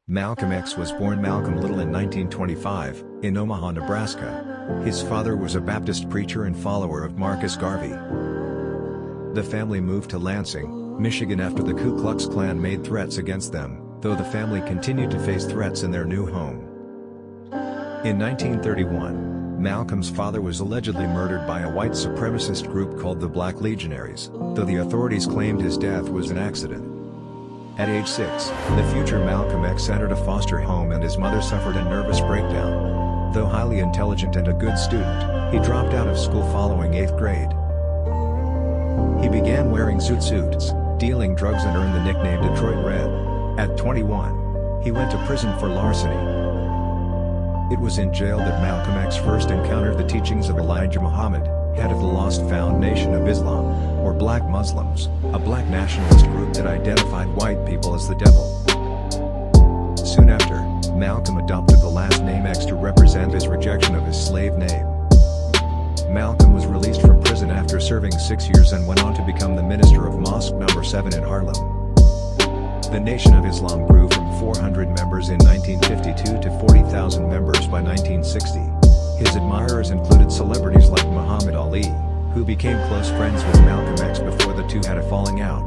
Malcolm X was born Malcolm Little in 1925, in Omaha, Nebraska. His father was a Baptist preacher and follower of Marcus Garvey. The family moved to Lansing, Michigan after the Ku Klux Klan made threats against them, though the family continued to face threats in their new home. In 1931, Malcolm's father was allegedly murdered by a white supremacist group called the Black Legionaries, though the authorities claimed his death was an accident. At age 6, the future Malcolm X entered a foster home and his mother suffered a nervous breakdown. Though highly intelligent and a good student, he dropped out of school following 8th grade. He began wearing zoot suits, dealing drugs and earned the nickname Detroit Red. At 21, he went to prison for larceny. It was in jail that Malcolm X first encountered the teachings of Elijah Muhammad, head of the Lost Found Nation of Islam, or Black Muslims, a black nationalist group that identified white people as the devil. Soon after, Malcolm adopted the last name X to represent his rejection of his slave name. Malcolm was released from prison after serving 6 years and went on to become the minister of Mosque No. 7 in Harlem. The Nation of Islam grew from 400 members in 1952 to 40,000 members by 1960. His admirers included celebrities like Muhammad Ali, who became close friends with Malcolm X before the two had a falling out.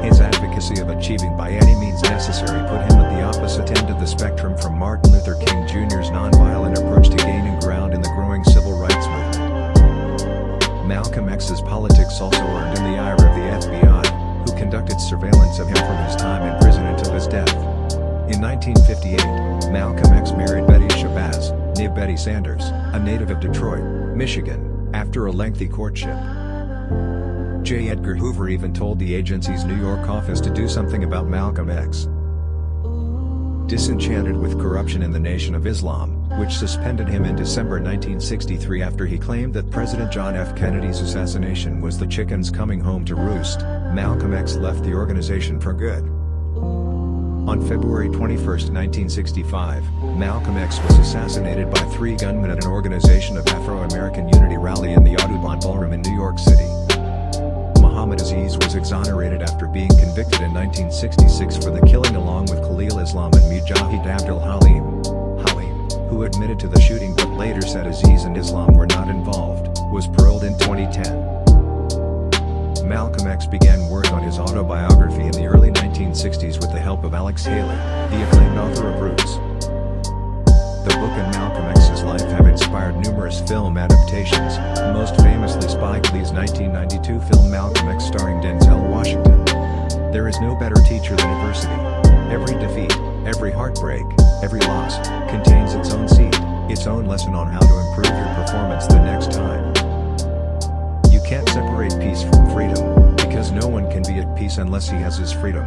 His advocacy of achieving by any means necessary put him at the opposite end of the spectrum from Martin Luther King Jr.'s nonviolent approach to gaining ground in the growing civil rights movement. Malcolm X's politics also earned him the ire of the FBI, who conducted surveillance of him from his time in prison until his death. In 1958, Malcolm X married Betty Shabazz, née Betty Sanders, a native of Detroit, Michigan, after a lengthy courtship. J. Edgar Hoover even told the agency's New York office to do something about Malcolm X. Disenchanted with corruption in the Nation of Islam, which suspended him in December 1963 after he claimed that President John F. Kennedy's assassination was the chickens coming home to roost, Malcolm X left the organization for good. On February 21, 1965, Malcolm X was assassinated by 3 gunmen at an Organization of Afro-American Unity rally in the Audubon Ballroom in New York City. Muhammad Aziz was exonerated after being convicted in 1966 for the killing along with Khalil Islam and Mujahid Abdul Halim, who admitted to the shooting but later said Aziz and Islam were not involved, was paroled in 2010. Malcolm X began work on his autobiography in the early 1960s with the help of Alex Haley, the acclaimed author of Roots. The book and Malcolm X's life have inspired numerous film adaptations, most famously Spike Lee's 1992 film Malcolm X starring Denzel Washington. There is no better teacher than adversity. Every defeat, every heartbreak, every loss, contains its own seed, its own lesson on how to improve your performance the next time. You can't separate peace from freedom, because no one can be at peace unless he has his freedom.